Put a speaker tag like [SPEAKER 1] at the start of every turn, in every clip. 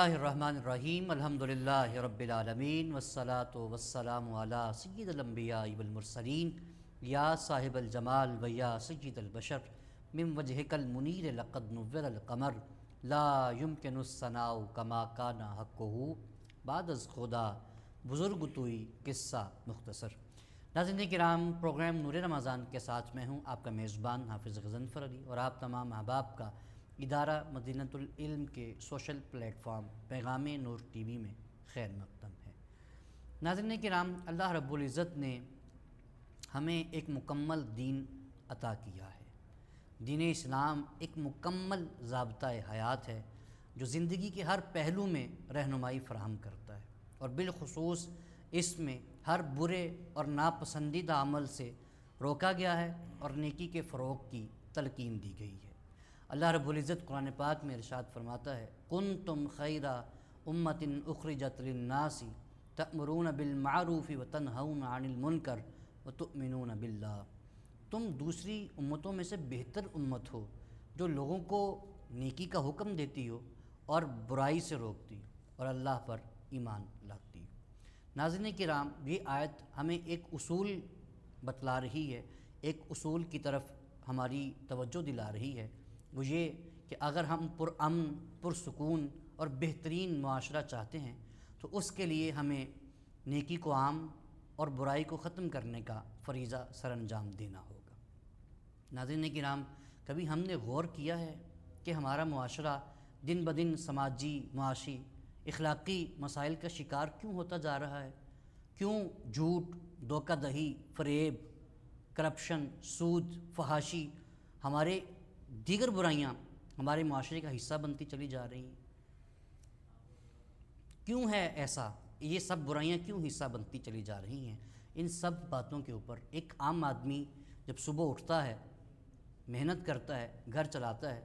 [SPEAKER 1] اللہ الرحمن الرحیم الحمدللہ رب العالمین والصلاة والسلام علی سید الانبیاء والمرسلین یا صاحب الجمال و یا سید البشر من وجہک المنیر لقد نور القمر لا یمکن الثناء کما کان حقہ بعد از خدا بزرگ توئی قصہ مختصر۔ ناظرین کرام، پروگرام نور رمضان کے ساتھ میں ہوں آپ کا میزبان حافظ غضنفر علی، اور آپ تمام احباب کا ادارہ مدینۃ العلم کے سوشل پلیٹ فارم پیغام نور ٹی وی میں خیر مقدم ہے۔ ناظرین کرام، اللہ رب العزت نے ہمیں ایک مکمل دین عطا کیا ہے۔ دین اسلام ایک مکمل ضابطہ حیات ہے جو زندگی کے ہر پہلو میں رہنمائی فراہم کرتا ہے، اور بالخصوص اس میں ہر برے اور ناپسندیدہ عمل سے روکا گیا ہے اور نیکی کے فروغ کی تلقین دی گئی ہے۔ اللہ رب العزت قرآن پاک میں ارشاد فرماتا ہے، کنتم خیر امۃ اخرجت للناس تأمرون بالمعروف وتنہون عن المنکر وتؤمنون باللہ۔ تم دوسری امتوں میں سے بہتر امت ہو جو لوگوں کو نیکی کا حکم دیتی ہو اور برائی سے روکتی ہو اور اللہ پر ایمان لاتی ہو۔ ناظرین کرام، یہ آیت ہمیں ایک اصول بتلا رہی ہے، ایک اصول کی طرف ہماری توجہ دلا رہی ہے، وہ یہ کہ اگر ہم پرامن، پرسکون اور بہترین معاشرہ چاہتے ہیں تو اس کے لیے ہمیں نیکی کو عام اور برائی کو ختم کرنے کا فریضہ سر انجام دینا ہوگا۔ ناظرین کرام، کبھی ہم نے غور کیا ہے کہ ہمارا معاشرہ دن بدن سماجی، معاشی، اخلاقی مسائل کا شکار کیوں ہوتا جا رہا ہے؟ کیوں جھوٹ، دھوکہ دہی، فریب، کرپشن، سود، فحاشی، ہمارے دیگر برائیاں ہمارے معاشرے کا حصہ بنتی چلی جا رہی ہیں؟ کیوں ہے ایسا؟ یہ سب برائیاں کیوں حصہ بنتی چلی جا رہی ہیں؟ ان سب باتوں کے اوپر ایک عام آدمی جب صبح اٹھتا ہے، محنت کرتا ہے، گھر چلاتا ہے،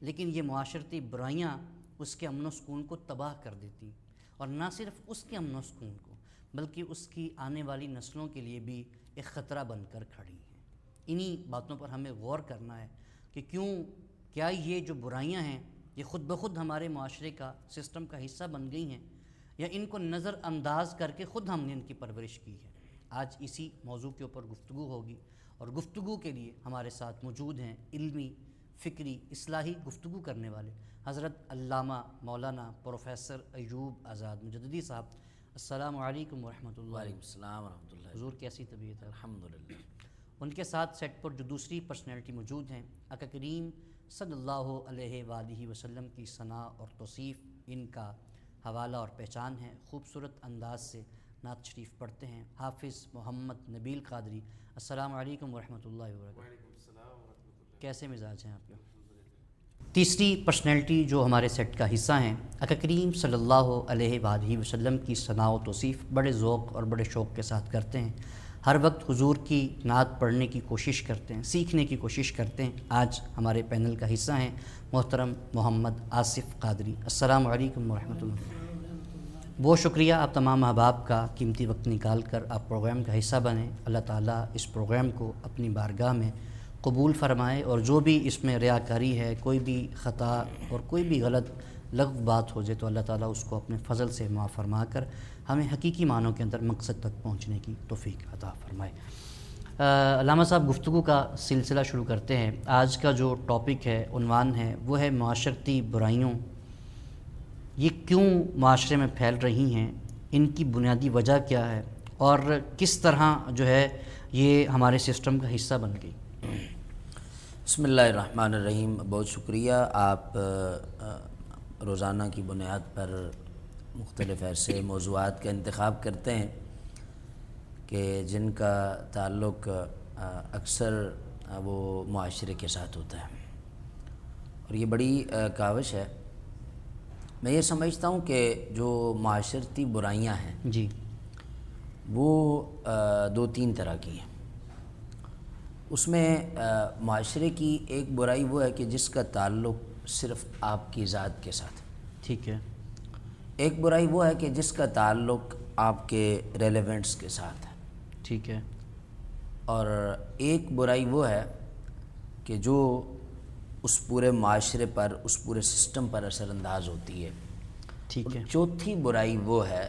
[SPEAKER 1] لیکن یہ معاشرتی برائیاں اس کے امن و سکون کو تباہ کر دیتی، اور نہ صرف اس کے امن و سکون کو بلکہ اس کی آنے والی نسلوں کے لیے بھی ایک خطرہ بن کر کھڑی ہیں۔ انہی باتوں پر ہمیں غور کرنا ہے کہ کیا یہ جو برائیاں ہیں یہ خود بخود ہمارے معاشرے کا، سسٹم کا حصہ بن گئی ہیں، یا ان کو نظر انداز کر کے خود ہم نے ان کی پرورش کی ہے؟ آج اسی موضوع کے اوپر گفتگو ہوگی، اور گفتگو کے لیے ہمارے ساتھ موجود ہیں علمی، فکری، اصلاحی گفتگو کرنے والے حضرت علامہ مولانا پروفیسر ایوب آزاد مجددی صاحب۔ السلام علیکم ورحمۃ اللہ۔
[SPEAKER 2] وعلیکم السلام ورحمۃ اللہ۔
[SPEAKER 1] حضور کیسی طبیعت ہے؟
[SPEAKER 2] الحمدللہ۔
[SPEAKER 1] ان کے ساتھ سیٹ پر جو دوسری پرسنالٹی موجود ہیں، آقا کریم صلی اللہ علیہ وآلہ وسلم کی ثناء اور توصیف ان کا حوالہ اور پہچان ہے۔ خوبصورت انداز سے نعت شریف پڑھتے ہیں حافظ محمد نبیل قادری۔ السلام علیکم ورحمۃ اللہ وبرکاتہ۔
[SPEAKER 3] وعلیکم السلام ورحمۃ اللہ۔
[SPEAKER 1] کیسے مزاج ہیں آپ کے؟ تیسری پرسنالٹی جو ہمارے سیٹ کا حصہ ہیں، آقا کریم صلی اللہ علیہ وآلہ وسلم کی ثناء و توصیف بڑے ذوق اور بڑے شوق کے ساتھ کرتے ہیں۔ ہر وقت حضور کی نعت پڑھنے کی کوشش کرتے ہیں، سیکھنے کی کوشش کرتے ہیں۔ آج ہمارے پینل کا حصہ ہیں محترم محمد آصف قادری۔ السلام علیکم ورحمۃ اللہ۔ بہت شکریہ آپ تمام احباب کا، قیمتی وقت نکال کر آپ پروگرام کا حصہ بنیں۔ اللہ تعالیٰ اس پروگرام کو اپنی بارگاہ میں قبول فرمائے، اور جو بھی اس میں ریاکاری ہے، کوئی بھی خطا اور کوئی بھی غلط لغو بات ہو جائے تو اللہ تعالیٰ اس کو اپنے فضل سے معاف فرما کر ہمیں حقیقی معنوں کے اندر مقصد تک پہنچنے کی توفیق عطا فرمائے۔ علامہ صاحب، گفتگو کا سلسلہ شروع کرتے ہیں۔ آج کا جو ٹاپک ہے، عنوان ہے، وہ ہے معاشرتی برائیوں۔ یہ کیوں معاشرے میں پھیل رہی ہیں، ان کی بنیادی وجہ کیا ہے، اور کس طرح جو ہے یہ ہمارے سسٹم کا حصہ بن گئی؟
[SPEAKER 2] بسم اللہ الرحمن الرحیم۔ بہت شکریہ۔ آپ روزانہ کی بنیاد پر مختلف ایسے موضوعات کا انتخاب کرتے ہیں کہ جن کا تعلق اکثر وہ معاشرے کے ساتھ ہوتا ہے، اور یہ بڑی کاوش ہے۔ میں یہ سمجھتا ہوں کہ جو معاشرتی برائیاں ہیں
[SPEAKER 1] جی،
[SPEAKER 2] وہ دو تین طرح کی ہیں۔ اس میں معاشرے کی ایک برائی وہ ہے کہ جس کا تعلق صرف آپ کی ذات کے ساتھ ہے۔
[SPEAKER 1] ٹھیک ہے۔
[SPEAKER 2] ایک برائی وہ ہے کہ جس کا تعلق آپ کے ریلیونٹس کے ساتھ ہے۔
[SPEAKER 1] ٹھیک ہے۔
[SPEAKER 2] اور ایک برائی وہ ہے کہ جو اس پورے معاشرے پر، اس پورے سسٹم پر اثر انداز ہوتی ہے۔
[SPEAKER 1] ٹھیک ہے.
[SPEAKER 2] چوتھی برائی وہ ہے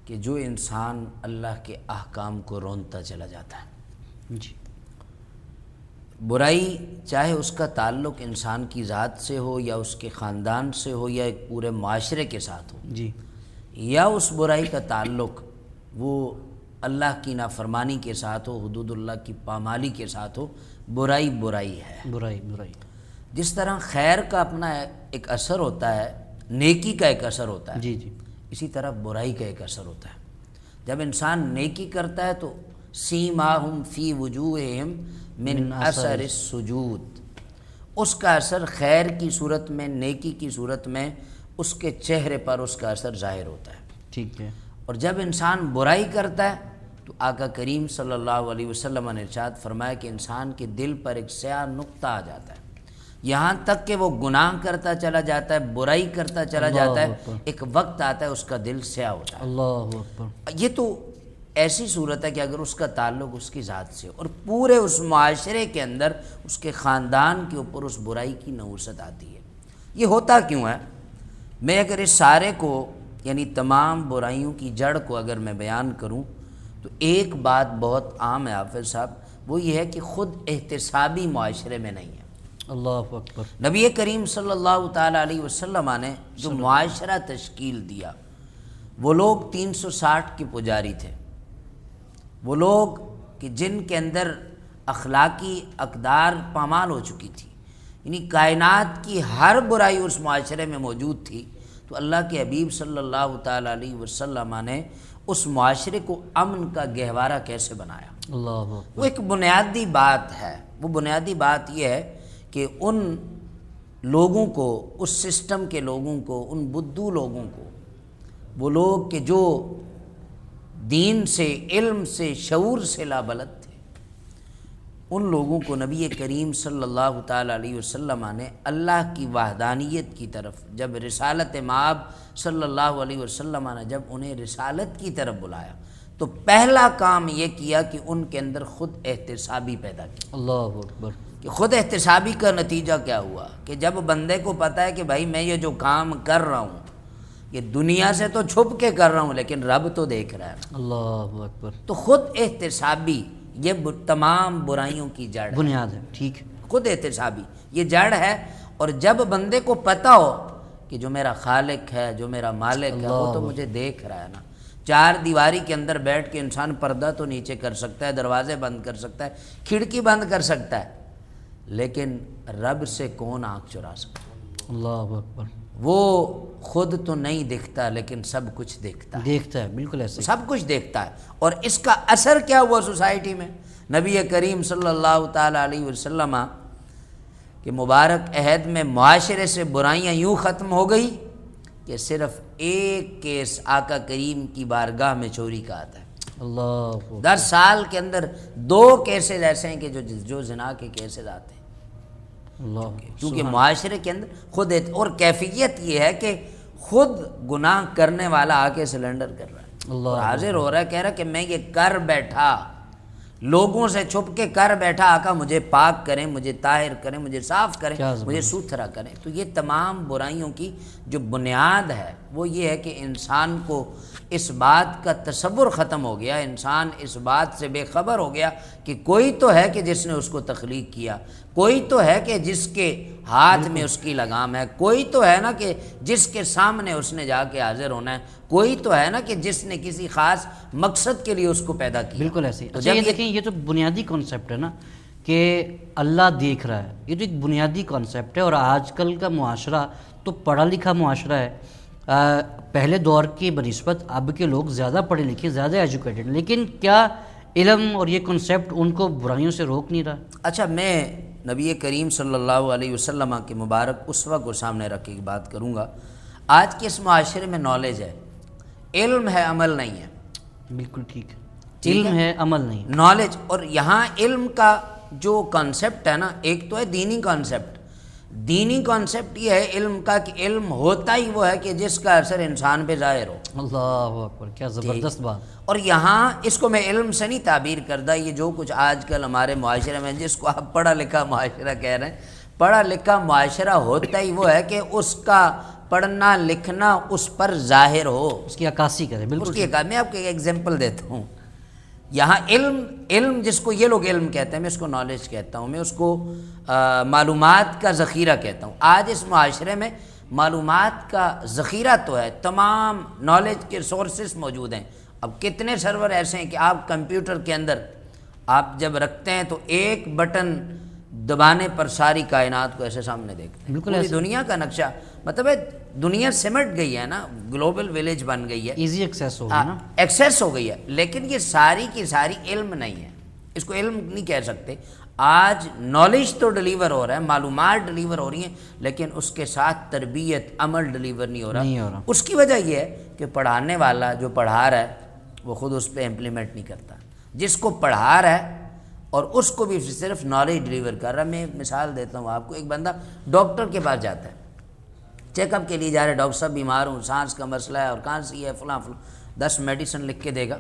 [SPEAKER 2] کہ جو انسان اللہ کے احکام کو رونتا چلا جاتا ہے.
[SPEAKER 1] جی.
[SPEAKER 2] برائی چاہے اس کا تعلق انسان کی ذات سے ہو یا اس کے خاندان سے ہو یا ایک پورے معاشرے کے ساتھ ہو،
[SPEAKER 1] جی.
[SPEAKER 2] یا اس برائی کا تعلق وہ اللہ کی نافرمانی کے ساتھ ہو، حدود اللہ کی پامالی کے ساتھ ہو، برائی برائی ہے.
[SPEAKER 1] برائی.
[SPEAKER 2] جس طرح خیر کا اپنا ایک اثر ہوتا ہے، نیکی کا ایک اثر ہوتا ہے،
[SPEAKER 1] جی جی.
[SPEAKER 2] اسی طرح برائی کا ایک اثر ہوتا ہے. جب انسان نیکی کرتا ہے تو سیماہم فی وجوہہم من اثر السجود، اس کا اثر خیر کی صورت میں، نیکی کی صورت میں اس کے چہرے پر اس کا اثر ظاہر ہوتا ہے.
[SPEAKER 1] ٹھیک ہے.
[SPEAKER 2] اور جب انسان برائی کرتا ہے تو آقا کریم صلی اللہ علیہ وسلم نے ارشاد فرمایا کہ انسان کے دل پر ایک سیاہ نقطہ آ جاتا ہے، یہاں تک کہ وہ گناہ کرتا چلا جاتا ہے، برائی کرتا چلا جاتا ہے، ایک وقت آتا ہے اس کا دل سیاہ ہوتا ہے.
[SPEAKER 1] اللہ اکبر.
[SPEAKER 2] یہ تو ایسی صورت ہے کہ اگر اس کا تعلق اس کی ذات سے اور پورے اس معاشرے کے اندر اس کے خاندان کے اوپر اس برائی کی نحوست آتی ہے. یہ ہوتا کیوں ہے؟ میں اگر اس سارے کو یعنی تمام برائیوں کی جڑ کو اگر میں بیان کروں تو ایک بات بہت عام ہے حافظ صاحب، وہ یہ ہے کہ خود احتسابی معاشرے میں نہیں ہے.
[SPEAKER 1] اللہ اکبر.
[SPEAKER 2] نبی کریم صلی اللہ تعالیٰ علیہ وسلم نے جو معاشرہ تشکیل دیا، وہ لوگ 360 کے پجاری تھے، وہ لوگ کہ جن کے اندر اخلاقی اقدار پامال ہو چکی تھی، یعنی کائنات کی ہر برائی اس معاشرے میں موجود تھی. تو اللہ کے حبیب صلی اللہ تعالیٰ علیہ وسلم نے اس معاشرے کو امن کا گہوارہ کیسے بنایا؟
[SPEAKER 1] اللہ
[SPEAKER 2] وہ ایک بنیادی بات ہے. وہ بنیادی بات یہ ہے کہ ان لوگوں کو، اس سسٹم کے لوگوں کو، ان بدھو لوگوں کو، وہ لوگ کہ جو دین سے، علم سے، شعور سے لابلد تھے، ان لوگوں کو نبی کریم صلی اللہ تعالیٰ علیہ وسلم نے اللہ کی وحدانیت کی طرف، جب رسالت مآب صلی اللہ علیہ وسلم نے جب انہیں رسالت کی طرف بلایا تو پہلا کام یہ کیا کہ ان کے اندر خود احتسابی پیدا کی.
[SPEAKER 1] اللہ اکبر.
[SPEAKER 2] کہ خود احتسابی کا نتیجہ کیا ہوا کہ جب بندے کو پتہ ہے کہ بھائی میں یہ جو کام کر رہا ہوں یہ دنیا سے تو چھپ کے کر رہا ہوں لیکن رب تو دیکھ رہا ہے.
[SPEAKER 1] اللہ اکبر.
[SPEAKER 2] تو خود احتسابی یہ تمام برائیوں کی جڑ ہے.
[SPEAKER 1] بنیاد ہے. ٹھیک ہے.
[SPEAKER 2] خود احتسابی یہ جڑ ہے. اور جب بندے کو پتہ ہو کہ جو میرا خالق ہے، جو میرا مالک ہے، وہ تو مجھے دیکھ رہا ہے نا. چار دیواری کے اندر بیٹھ کے انسان پردہ تو نیچے کر سکتا ہے، دروازے بند کر سکتا ہے، کھڑکی بند کر سکتا ہے، لیکن رب سے کون آنکھ چرا سکتا ہے؟
[SPEAKER 1] اللہ اکبر.
[SPEAKER 2] وہ خود تو نہیں دیکھتا لیکن سب کچھ دیکھتا ہے.
[SPEAKER 1] دیکھتا ہے. بالکل ایسے.
[SPEAKER 2] سب کچھ دیکھتا ہے. اور اس کا اثر کیا ہوا سوسائٹی میں؟ نبی کریم صلی اللہ تعالیٰ علیہ وسلم کے مبارک عہد میں معاشرے سے برائیاں یوں ختم ہو گئی کہ صرف ایک کیس آقا کریم کی بارگاہ میں چوری کا آتا ہے.
[SPEAKER 1] اللہ
[SPEAKER 2] 10 سال کے اندر 2 کیسز ایسے ہیں کہ جو زنا کے کیسز آتے ہیں.
[SPEAKER 1] اللہ.
[SPEAKER 2] کیونکہ معاشرے کے اندر خود اور کیفیت یہ ہے کہ خود گناہ کرنے والا آ کے سلنڈر کر رہا ہے اور حاضر ہو رہا ہے، کہہ رہا ہے کہ میں یہ کر بیٹھا، لوگوں سے چھپ کے کر بیٹھا، آقا مجھے پاک کریں، مجھے طاہر کریں، مجھے صاف کریں، مجھے ستھرا کریں. تو یہ تمام برائیوں کی جو بنیاد ہے وہ یہ ہے کہ انسان کو اس بات کا تصور ختم ہو گیا، انسان اس بات سے بے خبر ہو گیا کہ کوئی تو ہے کہ جس نے اس کو تخلیق کیا، کوئی تو ہے کہ جس کے ہاتھ میں اس کی لگام ہے، کوئی تو ہے نا کہ جس کے سامنے اس نے جا کے حاضر ہونا ہے، کوئی تو ہے نا کہ جس نے کسی خاص مقصد کے لیے اس کو پیدا کیا.
[SPEAKER 1] بالکل ایسے. اچھا یہ دیکھیں، یہ تو بنیادی کانسیپٹ ہے نا کہ اللہ دیکھ رہا ہے. یہ تو ایک بنیادی کانسیپٹ ہے. اور آج کل کا معاشرہ تو پڑھا لکھا معاشرہ ہے. پہلے دور کی بنسبت اب کے لوگ زیادہ پڑھے لکھے، زیادہ ایجوکیٹڈ، لیکن کیا علم اور یہ کنسیپٹ ان کو برائیوں سے روک نہیں رہا؟
[SPEAKER 2] اچھا، میں نبی کریم صلی اللہ علیہ وسلم کے مبارک اسوہ کو سامنے رکھ کے بات کروں گا. آج کے اس معاشرے میں نالج ہے، علم ہے، عمل نہیں ہے.
[SPEAKER 1] بالکل ٹھیک ہے. علم ہے، عمل نہیں.
[SPEAKER 2] نالج. اور یہاں علم کا جو کانسیپٹ ہے نا، ایک تو ہے دینی کانسیپٹ. دینی کانسیپٹ یہ ہے علم کا کہ علم ہوتا ہی وہ ہے کہ جس کا اثر انسان پہ ظاہر ہو.
[SPEAKER 1] اللہ اکبر. کیا زبردست بات.
[SPEAKER 2] اور یہاں اس کو میں علم سے نہیں تعبیر کرتا. یہ جو کچھ آج کل ہمارے معاشرے میں، جس کو آپ پڑھا لکھا معاشرہ کہہ رہے ہیں، پڑھا لکھا معاشرہ ہوتا ہی وہ ہے کہ اس کا پڑھنا لکھنا اس پر ظاہر ہو،
[SPEAKER 1] اس کی عکاسی کرے. بالکل
[SPEAKER 2] اس کی میں آپ کو ایک ایگزامپل دیتا ہوں. یہاں علم جس کو یہ لوگ علم کہتے ہیں، میں اس کو نالج کہتا ہوں، میں اس کو معلومات کا ذخیرہ کہتا ہوں. آج اس معاشرے میں معلومات کا ذخیرہ تو ہے، تمام نالج کے سورسز موجود ہیں. اب کتنے سرور ایسے ہیں کہ آپ کمپیوٹر کے اندر آپ جب رکھتے ہیں تو ایک بٹن دبانے پر ساری کائنات کو ایسے سامنے دیکھتے ہیں.
[SPEAKER 1] بالکل
[SPEAKER 2] پوری دنیا کا نقشہ، مطلب ہے دنیا سمٹ گئی ہے نا، گلوبل ویلیج بن گئی ہے،
[SPEAKER 1] ایزی ایکسیس ہوگا نا.
[SPEAKER 2] ایکسیس ہو گئی ہے. لیکن یہ ساری کی ساری علم نہیں ہے، اس کو علم نہیں کہہ سکتے. آج نالج تو ڈلیور ہو رہا ہے، معلومات ڈلیور ہو رہی ہیں، لیکن اس کے ساتھ تربیت، عمل ڈلیور نہیں ہو رہا. اس کی وجہ یہ ہے کہ پڑھانے والا جو پڑھا رہا ہے وہ خود اس پہ امپلیمنٹ نہیں کرتا. جس کو پڑھا رہا ہے اور اس کو بھی صرف نالج ڈلیور کر رہا ہے. میں مثال دیتا ہوں آپ کو. ایک بندہ ڈاکٹر کے پاس جاتا ہے، چیک اپ کے لیے جا رہے، ڈاکٹر صاحب بیمار ہوں، سانس کا مسئلہ ہے اور کھانسی ہے، فلاں 10 میڈیسن لکھ کے دے گا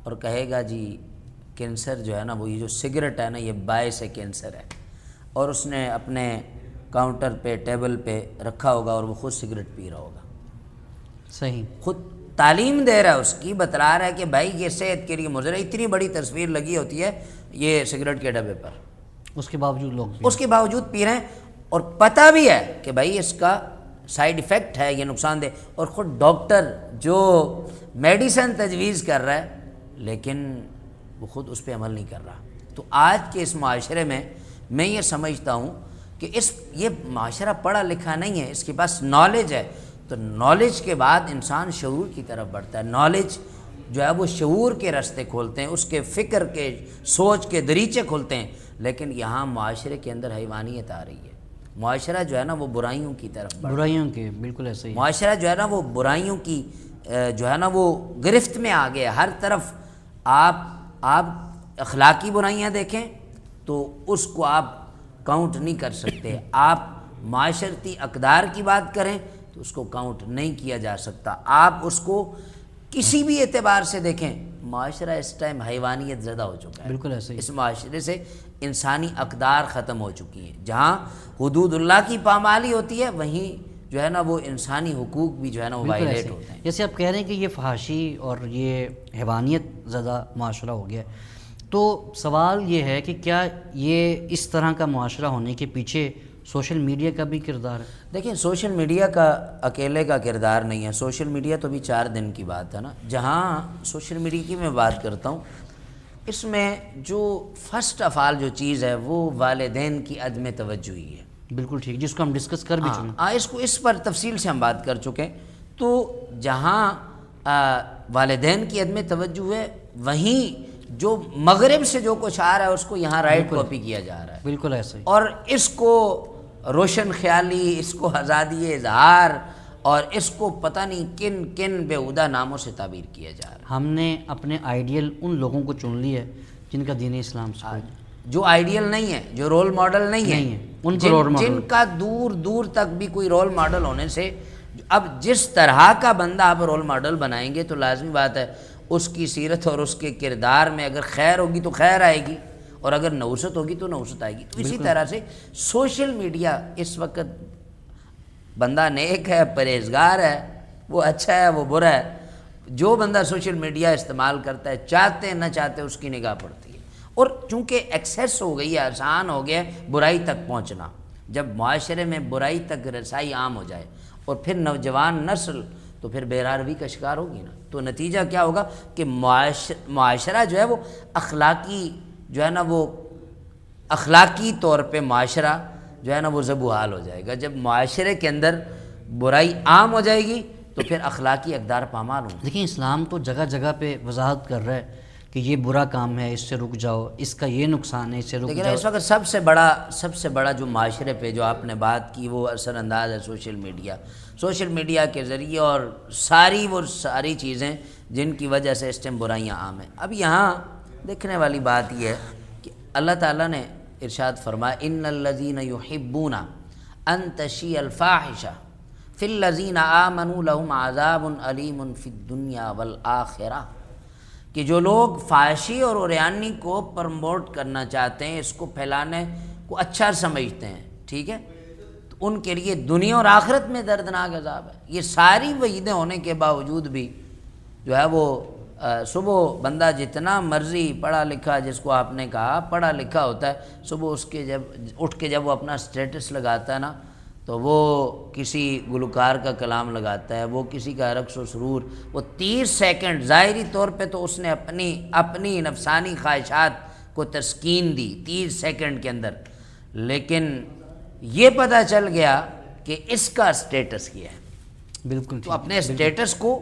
[SPEAKER 2] اور کہے گا جی کینسر جو ہے نا، وہ یہ جو سگریٹ ہے نا، یہ باعث کینسر ہے. اور اس نے اپنے کاؤنٹر پہ ٹیبل پہ رکھا ہوگا اور وہ خود سگریٹ پی رہا ہوگا.
[SPEAKER 1] صحیح.
[SPEAKER 2] خود تعلیم دے رہا ہے، اس کی بتلا رہا ہے کہ بھائی یہ صحت کے لیے مضر ہے. اتنی بڑی تصویر لگی ہوتی ہے یہ سگریٹ کے ڈبے پر،
[SPEAKER 1] اس کے باوجود لوگ
[SPEAKER 2] اس کے باوجود پی رہے ہیں. اور پتہ بھی ہے کہ بھائی اس کا سائیڈ ایفیکٹ ہے، یہ نقصان دہ. اور خود ڈاکٹر جو میڈیسن تجویز کر رہا ہے لیکن وہ خود اس پہ عمل نہیں کر رہا. تو آج کے اس معاشرے میں یہ سمجھتا ہوں کہ یہ معاشرہ پڑھا لکھا نہیں ہے، اس کے پاس نالج ہے. تو نالج کے بعد انسان شعور کی طرف بڑھتا ہے. نالج جو ہے وہ شعور کے راستے کھولتے ہیں، اس کے فکر کے، سوچ کے دریچے کھولتے ہیں. لیکن یہاں معاشرے کے اندر حیوانیت آ رہی ہے. معاشرہ جو ہے نا وہ برائیوں کی طرف بڑھ،
[SPEAKER 1] برائیوں کے بالکل ایسے ہی.
[SPEAKER 2] معاشرہ جو ہے نا وہ برائیوں کی جو ہے نا وہ گرفت میں آ گیا. ہر طرف آپ اخلاقی برائیاں دیکھیں تو اس کو آپ کاؤنٹ نہیں کر سکتے. آپ معاشرتی اقدار کی بات کریں تو اس کو کاؤنٹ نہیں کیا جا سکتا. آپ اس کو کسی بھی اعتبار سے دیکھیں، معاشرہ اس ٹائم حیوانیت زدہ ہو چکا ہے.
[SPEAKER 1] بالکل ایسے ہی.
[SPEAKER 2] اس معاشرے سے انسانی اقدار ختم ہو چکی ہیں. جہاں حدود اللہ کی پامالی ہوتی ہے وہیں جو ہے نا وہ انسانی حقوق بھی جو ہے نا وہ وائلیٹ ہوتے ہیں.
[SPEAKER 1] جیسے آپ کہہ رہے ہیں کہ یہ فحاشی اور یہ حیوانیت زدہ معاشرہ ہو گیا، تو سوال یہ ہے کہ کیا یہ اس طرح کا معاشرہ ہونے کے پیچھے سوشل میڈیا کا بھی کردار ہے؟
[SPEAKER 2] دیکھیں سوشل میڈیا کا اکیلے کا کردار نہیں ہے. سوشل میڈیا تو بھی 4 دن کی بات ہے نا. جہاں سوشل میڈیا کی میں بات کرتا ہوں، اس میں جو فرسٹ آف آل جو چیز ہے وہ والدین کی عدم توجہی ہے.
[SPEAKER 1] بالکل ٹھیک، جس کو ہم ڈسکس کر بھی چکے.
[SPEAKER 2] اس پر تفصیل سے ہم بات کر چکے ہیں. تو جہاں والدین کی عدم توجہ ہے، وہیں جو مغرب سے جو کچھ آ رہا ہے اس کو یہاں رائٹ کاپی کیا جا رہا ہے.
[SPEAKER 1] بالکل ایسا ہی.
[SPEAKER 2] اور اس کو روشن خیالی، اس کو آزادی اظہار اور اس کو پتہ نہیں کن کن بیہودہ ناموں سے تعبیر کیا جا رہا ہے.
[SPEAKER 1] ہم نے اپنے آئیڈیل ان لوگوں کو چن لی ہے جن کا دین اسلام سے
[SPEAKER 2] جو آئیڈیل نہیں ہے، جو رول ماڈل نہیں ہے،
[SPEAKER 1] ان کو رول ماڈل،
[SPEAKER 2] جن کا دور دور تک بھی کوئی رول ماڈل ہونے سے. اب جس طرح کا بندہ آپ رول ماڈل بنائیں گے تو لازمی بات ہے اس کی سیرت اور اس کے کردار میں اگر خیر ہوگی تو خیر آئے گی، اور اگر نوست ہوگی تو نوست آئے گی. تو اسی طرح سے سوشل میڈیا اس وقت بندہ نیک ہے، پرہیزگار ہے، وہ اچھا ہے، وہ برا ہے. جو بندہ سوشل میڈیا استعمال کرتا ہے، چاہتے نہ چاہتے اس کی نگاہ پڑتی ہے. اور چونکہ ایکسیس ہو گئی ہے، آسان ہو گیا ہے برائی تک پہنچنا. جب معاشرے میں برائی تک رسائی عام ہو جائے اور پھر نوجوان نسل تو پھر بےراروی کا شکار ہوگی نا. تو نتیجہ کیا ہوگا کہ معاشرہ جو ہے وہ اخلاقی جو ہے نا وہ اخلاقی طور پہ معاشرہ جو ہے نا وہ زبوحال ہو جائے گا. جب معاشرے کے اندر برائی عام ہو جائے گی تو پھر اخلاقی اقدار پامال ہوں گے.
[SPEAKER 1] دیکھیں اسلام تو جگہ جگہ پہ وضاحت کر رہا ہے کہ یہ برا کام ہے، اس سے رک جاؤ، اس کا یہ نقصان ہے، اس سے رک
[SPEAKER 2] لیکن
[SPEAKER 1] جاؤ.
[SPEAKER 2] اس وقت سب سے بڑا جو معاشرے پہ جو آپ نے بات کی وہ اثر انداز ہے سوشل میڈیا. سوشل میڈیا کے ذریعے اور ساری چیزیں جن کی وجہ سے اس ٹائم برائیاں عام ہیں. اب یہاں دیکھنے والی بات یہ ہے کہ اللہ تعالیٰ نے ارشاد فرمایا ان الذین یحبون ان تشیع الفاحشہ فی الذین آمنوا لہم عذاب علیم فی الدنیا والآخرہ، کہ جو لوگ فحاشی اور عریانی کو پروموٹ کرنا چاہتے ہیں، اس کو پھیلانے کو اچھا سمجھتے ہیں، ٹھیک ہے، تو تو ان کے لیے دنیا اور آخرت میں دردناک عذاب ہے۔ یہ ساری وعیدیں ہونے کے باوجود بھی جو ہے وہ صبح بندہ جتنا مرضی پڑھا لکھا، جس کو آپ نے کہا پڑھا لکھا ہوتا ہے، صبح اس کے جب اٹھ کے جب وہ اپنا سٹیٹس لگاتا ہے نا، تو وہ کسی گلوکار کا کلام لگاتا ہے، وہ کسی کا رقص و سرور، وہ 30 سیکنڈ ظاہری طور پہ تو اس نے اپنی نفسانی خواہشات کو تسکین دی 30 سیکنڈ کے اندر، لیکن یہ پتہ چل گیا کہ اس کا سٹیٹس کیا ہے۔
[SPEAKER 1] بالکل
[SPEAKER 2] تو اپنے سٹیٹس کو،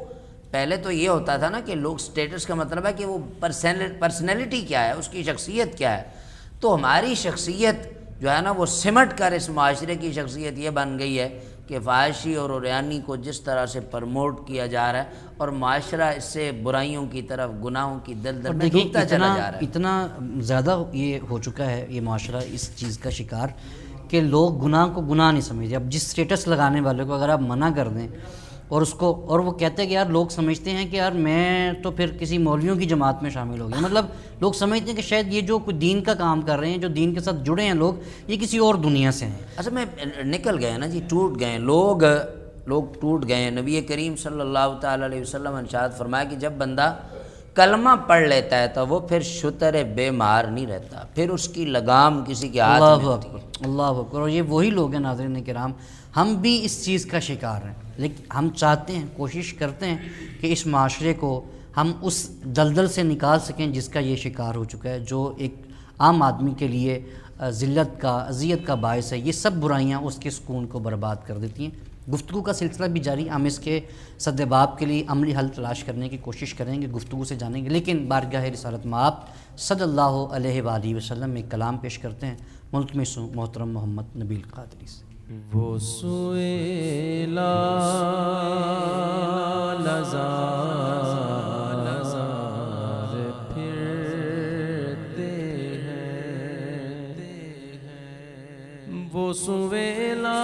[SPEAKER 2] پہلے تو یہ ہوتا تھا نا کہ لوگ سٹیٹس کا مطلب ہے کہ وہ پرسنالٹی کیا ہے، اس کی شخصیت کیا ہے۔ تو ہماری شخصیت جو ہے نا وہ سمٹ کر اس معاشرے کی شخصیت یہ بن گئی ہے کہ فحاشی اور عریانی کو جس طرح سے پروموٹ کیا جا رہا ہے اور معاشرہ اس سے برائیوں کی طرف، گناہوں کی دلدل میں ڈوبتا چلا جا رہا ہے۔
[SPEAKER 1] اتنا زیادہ یہ ہو چکا ہے یہ معاشرہ اس چیز کا شکار کہ لوگ گناہ کو گناہ نہیں سمجھتے۔ اب جس سٹیٹس لگانے والے کو اگر آپ منع کر دیں اور وہ کہتے ہیں کہ یار لوگ سمجھتے ہیں کہ یار میں تو پھر کسی مولویوں کی جماعت میں شامل ہو گیا، مطلب لوگ سمجھتے ہیں کہ شاید یہ جو کوئی دین کا کام کر رہے ہیں، جو دین کے ساتھ جڑے ہیں لوگ، یہ کسی اور دنیا سے ہیں۔
[SPEAKER 2] اصل میں نکل گئے نا جی، ٹوٹ گئے لوگ ٹوٹ گئے ہیں۔ نبی کریم صلی اللہ تعالیٰ علیہ وسلم نے ارشاد فرمایا کہ جب بندہ کلمہ پڑھ لیتا ہے تو وہ پھر شتر بے مار نہیں رہتا، پھر اس کی لگام کسی کے ہاتھ میں ہوتی ہے۔
[SPEAKER 1] اللہ اکبر۔ اور یہ وہی لوگ ہیں ناظرین کرام، ہم بھی اس چیز کا شکار ہیں، لیکن ہم چاہتے ہیں، کوشش کرتے ہیں کہ اس معاشرے کو ہم اس دلدل سے نکال سکیں جس کا یہ شکار ہو چکا ہے، جو ایک عام آدمی کے لیے ذلت کا، اذیت کا باعث ہے۔ یہ سب برائیاں اس کے سکون کو برباد کر دیتی ہیں۔ گفتگو کا سلسلہ بھی جاری، ہم اس کے سدباب کے لیے عملی حل تلاش کرنے کی کوشش کریں گے، گفتگو سے جانیں گے، لیکن بارگاہ رسالت میں آپ صلی اللہ علیہ وآلہ وسلم میں کلام پیش کرتے ہیں ملتمس محترم محمد نبیل قادری سے۔
[SPEAKER 3] وہ سویلا لزار پھرتے ہیں، وہ سویلا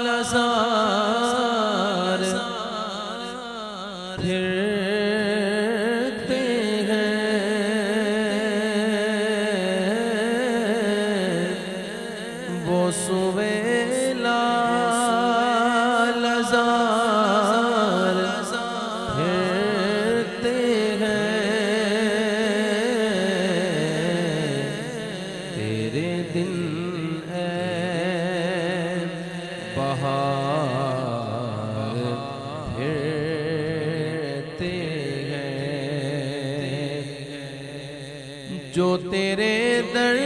[SPEAKER 3] لزار پھرتے ہیں، وہ سویلا لزار پھرتے ہیں، تیرے دن اے بہار پھرتے ہیں، جو تیرے در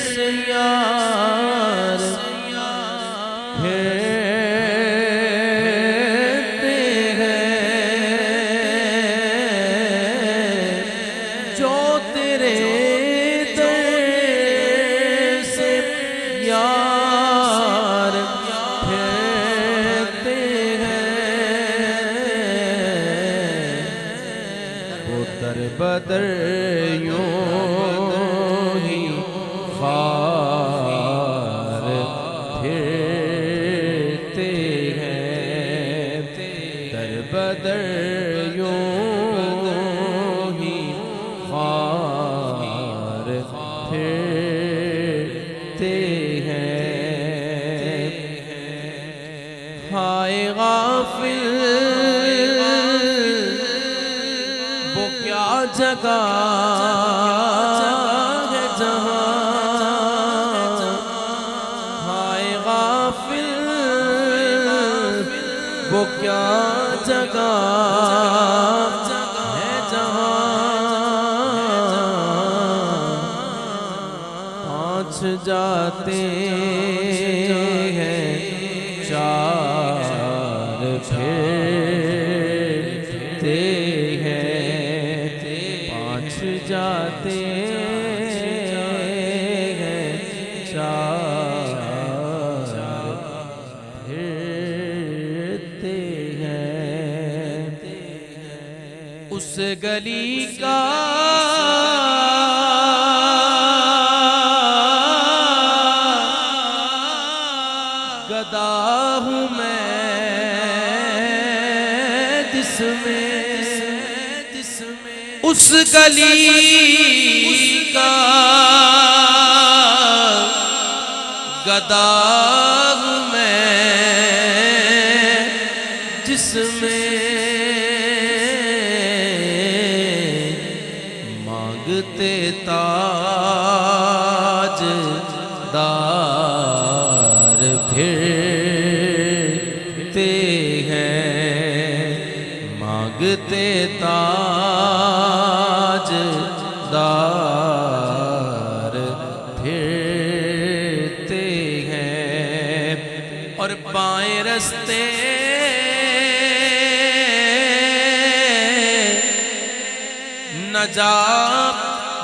[SPEAKER 3] سے یار پھرتے ہیں، جو تیرے در سے یار پھرتے ہیں، وہ در بدر یوں ہی خار پھرتے ہیں، در بدر یوں ہی خار پھرتے ہیں، ہائے غافل وہ کیا جگہ ہے جہاں، ہائے غافل وہ کیا جگہ ہے جہاں، پانچ جاتے ہیں چار پھرتے ہیں، پانچ جاتے ہیں چار پھرتے ہیں، اس گلی کا گدا ہوں میں جس میں اس گلی کا گدا ہوں میں جس میں مانگتے تاج دار پھرتے ہیں، مانگتے تاج دار پھرتے ہیں، اور بائیں رستے نجات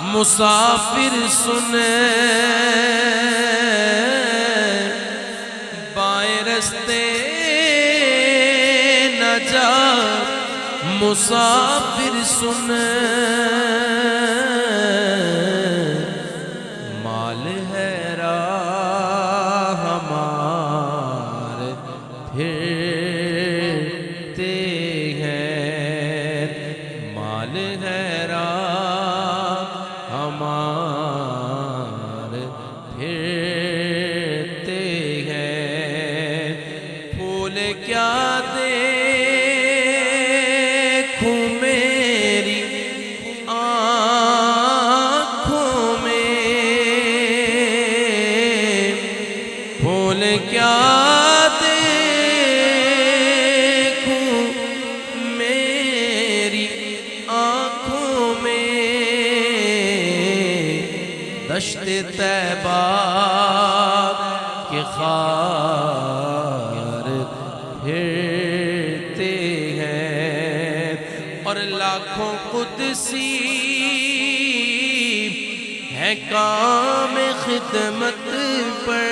[SPEAKER 3] مسافر سنے، بائیں رستے نجات مسافر سنے، مال ہے راہ ہمارے پھرتے ہیں، مال ہے راہ ہمارے پھرتے ہیں، پھول کیا دیکھوں میری آنکھوں میں، پھول کیا دیکھوں میری آنکھوں میں، دشت طیبہ کے خار پھرتے ہیں، اور لاکھوں قدسی ہے کام خدمت پر،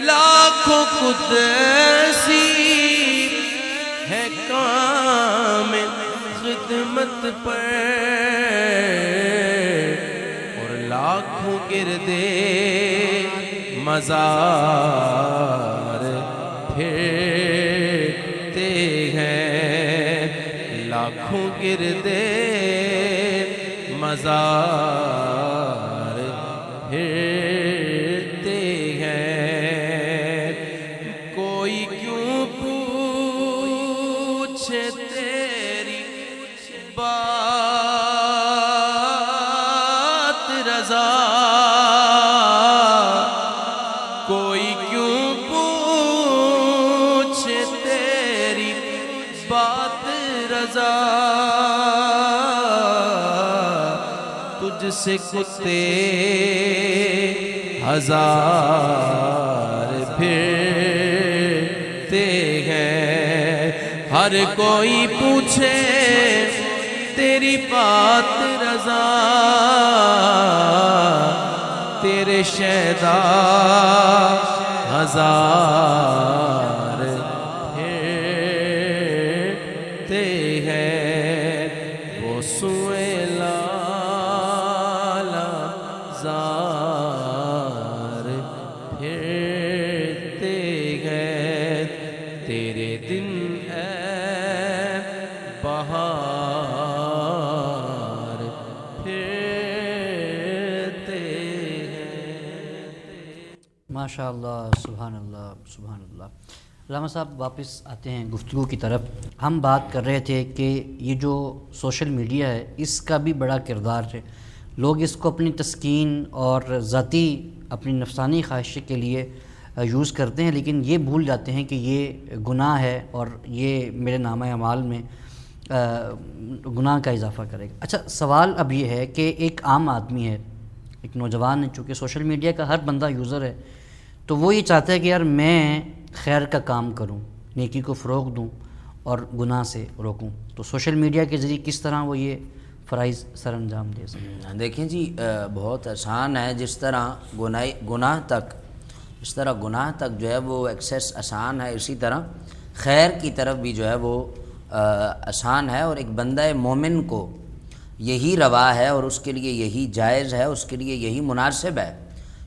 [SPEAKER 3] لاکھوں قدسی ہے کام خدمت پر، اور لاکھوں گردے مزار پھرتے ہیں، لاکھوں گردے مزار پھرتے ہیں، کوئی کیوں پوچھے تیری بات رضا، کوئی کیوں پوچھے تیری بات رضا، تجھ سے کتے ہزار پھرتے ہیں، ہر کوئی پوچھے تیری بات رضا، تیرے شیدا ہزار پھرتے ہیں، وہ سوئے لالا زار پھرتے ہیں، تیرے دن اے بہار پھرتے ہیں۔
[SPEAKER 1] ماشاء اللہ، سبحان اللہ، سبحان اللہ۔ علامہ صاحب واپس آتے ہیں گفتگو کی طرف۔ ہم بات کر رہے تھے کہ یہ جو سوشل میڈیا ہے اس کا بھی بڑا کردار ہے، لوگ اس کو اپنی تسکین اور ذاتی اپنی نفسانی خواہش کے لیے یوز کرتے ہیں، لیکن یہ بھول جاتے ہیں کہ یہ گناہ ہے اور یہ میرے نامہ اعمال میں گناہ کا اضافہ کرے گا۔ اچھا، سوال اب یہ ہے کہ ایک عام آدمی ہے، ایک نوجوان ہے، چونکہ سوشل میڈیا کا ہر بندہ یوزر ہے، تو وہ یہ چاہتا ہے کہ یار میں خیر کا کام کروں، نیکی کو فروغ دوں اور گناہ سے روکوں، تو سوشل میڈیا کے ذریعے کس طرح وہ یہ فرائض سر انجام دے سکتے ہیں؟
[SPEAKER 2] دیکھیں جی، بہت آسان ہے، جس طرح گناہ تک جو ہے وہ ایکسیس آسان ہے، اسی طرح خیر کی طرف بھی جو ہے وہ آسان ہے، اور ایک بندہ مومن کو یہی روا ہے اور اس کے لیے یہی جائز ہے، اس کے لیے یہی مناسب ہے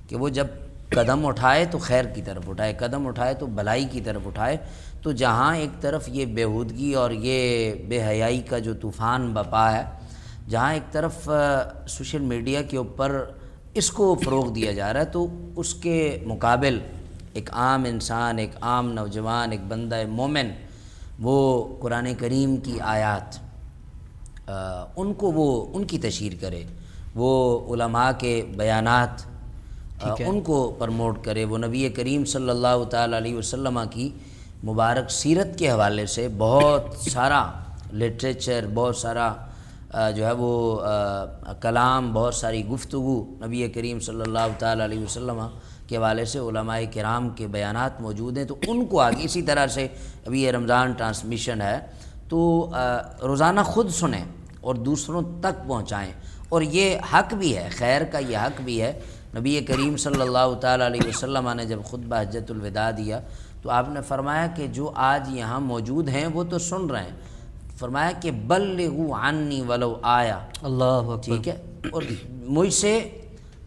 [SPEAKER 2] کہ وہ جب قدم اٹھائے تو خیر کی طرف اٹھائے، قدم اٹھائے تو بھلائی کی طرف اٹھائے۔ تو جہاں ایک طرف یہ بیہودگی اور یہ بے حیائی کا جو طوفان بپا ہے، جہاں ایک طرف سوشل میڈیا کے اوپر اس کو فروغ دیا جا رہا ہے، تو اس کے مقابل ایک عام انسان، ایک عام نوجوان، ایک بندہ مومن، وہ قرآن کریم کی آیات ان کی تشہیر کرے، وہ علماء کے بیانات ان کو پرموٹ کرے، وہ نبی کریم صلی اللہ تعالیٰ علیہ وسلم کی مبارک سیرت کے حوالے سے بہت سارا لٹریچر، بہت سارا جو ہے وہ کلام، بہت ساری گفتگو نبی کریم صلی اللہ تعالیٰ علیہ وسلم کے حوالے سے علماء کرام کے بیانات موجود ہیں، تو ان کو آگے اسی طرح سے ابھی یہ رمضان ٹرانسمیشن ہے تو روزانہ خود سنیں اور دوسروں تک پہنچائیں، اور یہ حق بھی ہے، خیر کا یہ حق بھی ہے۔ نبی کریم صلی اللہ تعالیٰ علیہ وسلم نے جب خطبہ حجۃ الوداع دیا تو آپ نے فرمایا کہ جو آج یہاں موجود ہیں وہ تو سن رہے ہیں، فرمایا کہ بلغوا عنی ولو آیا،
[SPEAKER 1] اللہ اکبر،
[SPEAKER 2] ٹھیک ہے، اور مجھ سے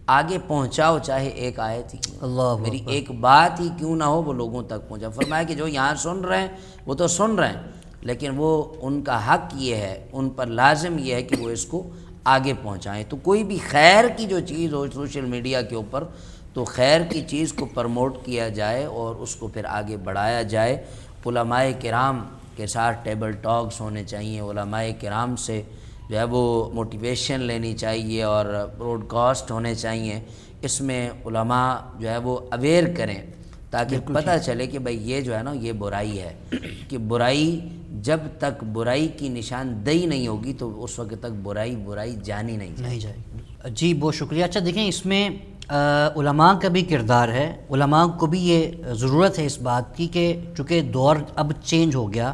[SPEAKER 2] آگے پہنچاؤ چاہے ایک آیت ہی کیوں،
[SPEAKER 1] اللہ
[SPEAKER 2] میری ایک بات ہی کیوں نہ ہو وہ لوگوں تک پہنچا۔ فرمایا کہ جو یہاں سن رہے ہیں وہ تو سن رہے ہیں، لیکن وہ ان کا حق یہ ہے، ان پر لازم یہ ہے کہ وہ اس کو آگے پہنچائیں۔ تو کوئی بھی خیر کی جو چیز ہو سوشل میڈیا کے اوپر، تو خیر کی چیز کو پرموٹ کیا جائے اور اس کو پھر آگے بڑھایا جائے۔ علماء کرام کے ساتھ ٹیبل ٹاکس ہونے چاہیے، علماء کرام سے جو ہے وہ موٹیویشن لینی چاہیے اور براڈ کاسٹ ہونے چاہیے، اس میں علماء جو ہے وہ اویئر کریں تاکہ پتہ چلے کہ بھئی یہ جو ہے نا یہ برائی ہے، کہ برائی جب تک برائی کی نشاندہی نہیں ہوگی تو اس وقت تک برائی جانی نہیں
[SPEAKER 1] جائے گی۔ جی بہت شکریہ۔ اچھا دیکھیں، اس میں علماء کا بھی کردار ہے، علماء کو بھی یہ ضرورت ہے اس بات کی کہ چونکہ دور اب چینج ہو گیا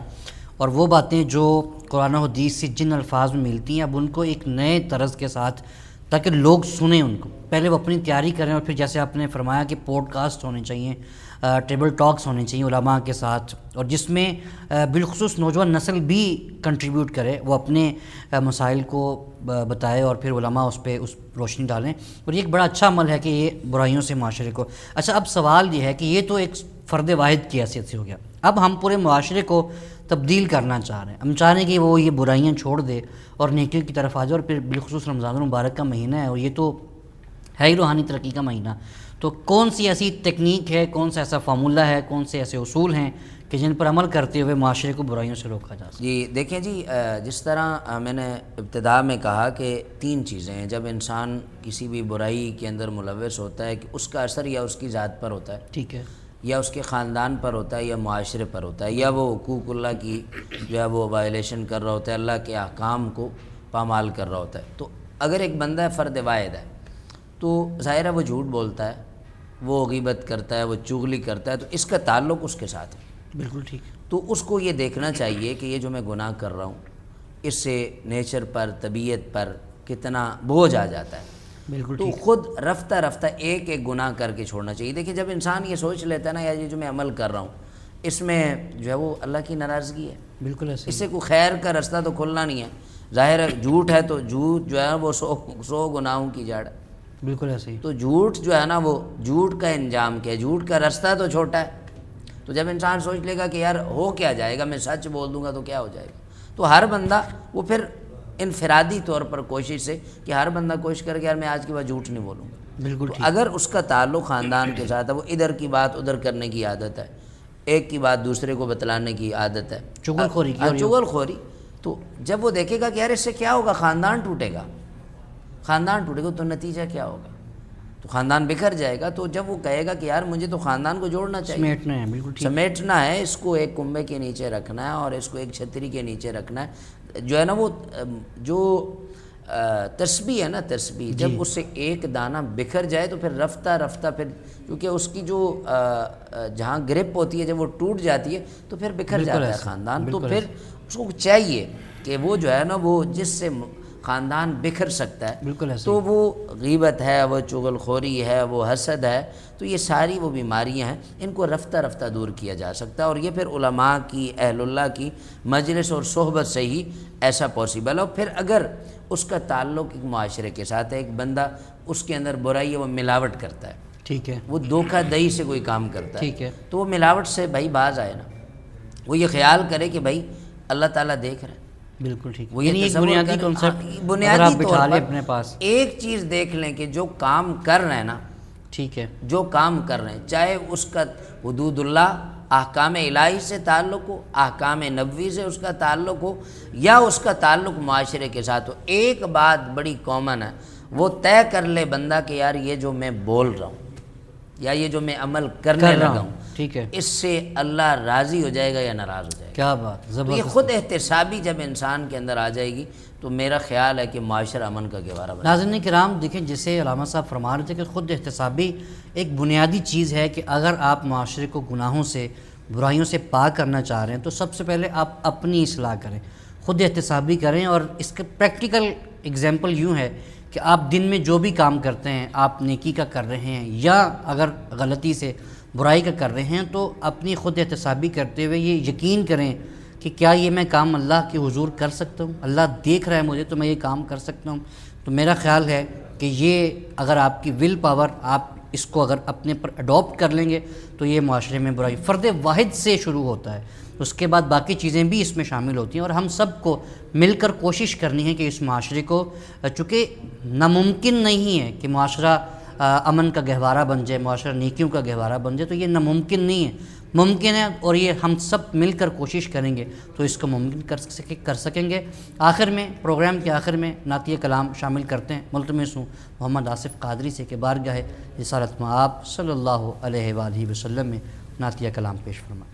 [SPEAKER 1] اور وہ باتیں جو قرآن و حدیث سے جن الفاظ میں ملتی ہیں اب ان کو ایک نئے طرز کے ساتھ، تاکہ لوگ سنیں ان کو، پہلے وہ اپنی تیاری کریں اور پھر جیسے آپ نے فرمایا کہ پوڈ کاسٹ ہونے چاہیے، ٹیبل ٹاکس ہونے چاہیے علماء کے ساتھ، اور جس میں بالخصوص نوجوان نسل بھی کنٹریبیوٹ کرے، وہ اپنے مسائل کو بتائے اور پھر علماء اس پہ روشنی ڈالیں، اور یہ ایک بڑا اچھا عمل ہے کہ یہ برائیوں سے معاشرے کو۔ اچھا اب سوال یہ ہے کہ یہ تو ایک فرد واحد کی حیثیت سے ہو گیا، اب ہم پورے معاشرے کو تبدیل کرنا چاہ رہے ہیں، ہم چاہ رہے ہیں کہ وہ یہ برائیاں چھوڑ دے اور نیکیوں کی طرف آ جائے، اور پھر بالخصوص رمضان المبارک کا مہینہ ہے اور یہ تو ہے ہی روحانی ترقی کا مہینہ، تو کون سی ایسی تکنیک ہے، کون سا ایسا فارمولہ ہے، کون سے ایسے اصول ہیں کہ جن پر عمل کرتے ہوئے معاشرے کو برائیوں سے روکا جا سکے؟
[SPEAKER 2] جی دیکھیں جی، جس طرح میں نے ابتدا میں کہا کہ 3 چیزیں ہیں جب انسان کسی بھی برائی کے اندر ملوث ہوتا ہے کہ اس کا اثر یا اس کی ذات پر ہوتا ہے،
[SPEAKER 1] ٹھیک ہے،
[SPEAKER 2] یا اس کے خاندان پر ہوتا ہے، یا معاشرے پر ہوتا ہے، یا وہ حقوق اللہ کی جو ہے وہ وائلیشن کر رہا ہوتا ہے، اللہ کے احکام کو پامال کر رہا ہوتا ہے۔ تو اگر ایک بندہ فرد واحد ہے تو ظاہر ہے وہ جھوٹ بولتا ہے، وہ غیبت کرتا ہے، وہ چغلی کرتا ہے، تو اس کا تعلق اس کے ساتھ ہے،
[SPEAKER 1] بالکل ٹھیک۔
[SPEAKER 2] تو اس کو یہ دیکھنا چاہیے کہ یہ جو میں گناہ کر رہا ہوں اس سے نیچر پر، طبیعت پر کتنا بوجھ آ جاتا ہے،
[SPEAKER 1] بالکل
[SPEAKER 2] تو خود رفتہ رفتہ ایک ایک گناہ کر کے چھوڑنا چاہیے۔ دیکھیں جب انسان یہ سوچ لیتا ہے نا یار یہ جو میں عمل کر رہا ہوں اس میں جو ہے وہ اللہ کی ناراضگی ہے،
[SPEAKER 1] بالکل ایسے
[SPEAKER 2] اس سے کوئی خیر کا رستہ تو کھلنا نہیں ہے۔ ظاہر ہے جھوٹ ہے تو جھوٹ جو ہے وہ 100 گناہوں کی جڑ ہے،
[SPEAKER 1] بالکل ایسے ہی،
[SPEAKER 2] تو جھوٹ جو ہے نا وہ جھوٹ کا انجام کیا ہے، جھوٹ کا رستہ تو چھوٹا ہے۔ تو جب انسان سوچ لے گا کہ یار ہو کیا جائے گا، میں سچ بول دوں گا تو کیا ہو جائے گا، تو ہر بندہ وہ پھر انفرادی طور پر کوشش سے کہ ہر بندہ کوشش کر کے یار میں آج کے بعد جھوٹ نہیں بولوں گا۔
[SPEAKER 1] بالکل
[SPEAKER 2] تو
[SPEAKER 1] ٹھیک،
[SPEAKER 2] اگر اس کا تعلق خاندان کے ساتھ ہے، وہ ادھر کی بات ادھر کرنے کی عادت ہے، ایک کی بات دوسرے کو بتلانے کی عادت ہے،
[SPEAKER 1] چغل خوری کی، اور
[SPEAKER 2] چغل خوری، تو جب وہ دیکھے گا کہ یار اس سے کیا ہوگا، خاندان ٹوٹے گا، خاندان ٹوٹے گا تو نتیجہ کیا ہوگا، تو خاندان بکھر جائے گا۔ تو جب وہ کہے گا کہ یار مجھے تو خاندان کو جوڑنا چاہیے،
[SPEAKER 1] سمیٹنا ہے، بالکل ٹھیک،
[SPEAKER 2] سمیٹنا ہے، اس کو ایک کنبے کے نیچے رکھنا ہے اور اس کو ایک چھتری کے نیچے رکھنا ہے، جو ہے نا وہ جو تسبیح ہے نا، تسبیح جب اس سے ایک دانہ بکھر جائے تو پھر رفتہ رفتہ پھر کیونکہ اس کی جو جہاں گرپ ہوتی ہے جب وہ ٹوٹ جاتی ہے تو پھر بکھر جاتا ہے خاندان۔ تو پھر اس کو چاہیے کہ وہ جو ہے نا وہ جس سے خاندان بکھر سکتا ہے،
[SPEAKER 1] بالکل ایسے،
[SPEAKER 2] تو وہ غیبت ہے، وہ چغل خوری ہے، وہ حسد ہے، تو یہ ساری وہ بیماریاں ہیں، ان کو رفتہ رفتہ دور کیا جا سکتا ہے، اور یہ پھر علماء کی، اہل اللہ کی مجلس اور صحبت سے ہی ایسا پاسبل ہے۔ اور پھر اگر اس کا تعلق ایک معاشرے کے ساتھ ہے، ایک بندہ اس کے اندر برائی ہے، وہ ملاوٹ کرتا ہے،
[SPEAKER 1] ٹھیک ہے،
[SPEAKER 2] وہ دھوکہ دہی سے کوئی کام کرتا ہے،
[SPEAKER 1] ٹھیک ہے،
[SPEAKER 2] تو وہ ملاوٹ سے بھائی باز آئے نا، وہ یہ خیال کرے کہ بھائی اللہ تعالیٰ دیکھ رہے ہیں،
[SPEAKER 1] بالکل ٹھیک.
[SPEAKER 2] وہ یہ
[SPEAKER 1] یعنی ایک
[SPEAKER 2] تصور
[SPEAKER 1] بنیادی
[SPEAKER 2] کر-
[SPEAKER 1] کنسپٹ
[SPEAKER 2] ہاں،
[SPEAKER 1] اگر
[SPEAKER 2] بنیادی
[SPEAKER 1] آپ
[SPEAKER 2] طور
[SPEAKER 1] بٹھا لیں
[SPEAKER 2] پر
[SPEAKER 1] اپنے پاس.
[SPEAKER 2] ایک چیز دیکھ لیں کہ جو کام کر رہے ہیں نا،
[SPEAKER 1] ٹھیک ہے.
[SPEAKER 2] جو کام کر رہے ہیں، چاہے اس کا حدود اللہ احکام الہی سے تعلق ہو، احکام نبوی سے اس کا تعلق ہو، یا اس کا تعلق معاشرے کے ساتھ ہو، ایک بات بڑی کامن ہے، وہ طے کر لے بندہ کہ یار یہ جو میں بول رہا ہوں یا یہ جو میں عمل کرنے
[SPEAKER 1] کر رہا
[SPEAKER 2] لگا
[SPEAKER 1] ہوں.
[SPEAKER 2] ہوں،
[SPEAKER 1] ٹھیک ہے.
[SPEAKER 2] اس سے اللہ راضی ہو جائے گا یا ناراض ہو جائے گا.
[SPEAKER 1] کیا بات
[SPEAKER 2] تو یہ
[SPEAKER 1] زبردست.
[SPEAKER 2] خود احتسابی جب انسان کے اندر آ جائے گی تو میرا خیال ہے کہ معاشرہ امن کا گہوارہ بنے.
[SPEAKER 1] ناظرین کرام دیکھیں، جسے علامہ صاحب فرما رہے تھے کہ خود احتسابی ایک بنیادی چیز ہے کہ اگر آپ معاشرے کو گناہوں سے، برائیوں سے پاک کرنا چاہ رہے ہیں تو سب سے پہلے آپ اپنی اصلاح کریں، خود احتسابی کریں. اور اس کا پریکٹیکل اگزامپل یوں ہے کہ آپ دن میں جو بھی کام کرتے ہیں، آپ نیکی کا کر رہے ہیں یا اگر غلطی سے برائی کا کر رہے ہیں، تو اپنی خود احتسابی کرتے ہوئے یہ یقین کریں کہ کیا یہ میں کام اللہ کے حضور کر سکتا ہوں، اللہ دیکھ رہا ہے مجھے تو میں یہ کام کر سکتا ہوں. تو میرا خیال ہے کہ یہ اگر آپ کی ول پاور، آپ اس کو اگر اپنے پر اڈاپٹ کر لیں گے تو یہ معاشرے میں برائی فرد واحد سے شروع ہوتا ہے. اس کے بعد باقی چیزیں بھی اس میں شامل ہوتی ہیں، اور ہم سب کو مل کر کوشش کرنی ہے کہ اس معاشرے کو، چونکہ ناممکن نہیں ہے کہ معاشرہ امن کا گہوارہ بن جائے، معاشرہ نیکیوں کا گہوارہ بن جائے، تو یہ ناممکن نہیں ہے، ممکن ہے. اور یہ ہم سب مل کر کوشش کریں گے تو اس کو ممکن کر سکیں گے. آخر میں، پروگرام کے آخر میں نعتیہ کلام شامل کرتے ہیں. ملتمس ہوں محمد آصف قادری سے کہ بارگاہ رسالت مآب صلی اللہ علیہ وآلہ وسلم میں نعتیہ کلام پیش فرمائیں.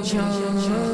[SPEAKER 4] شان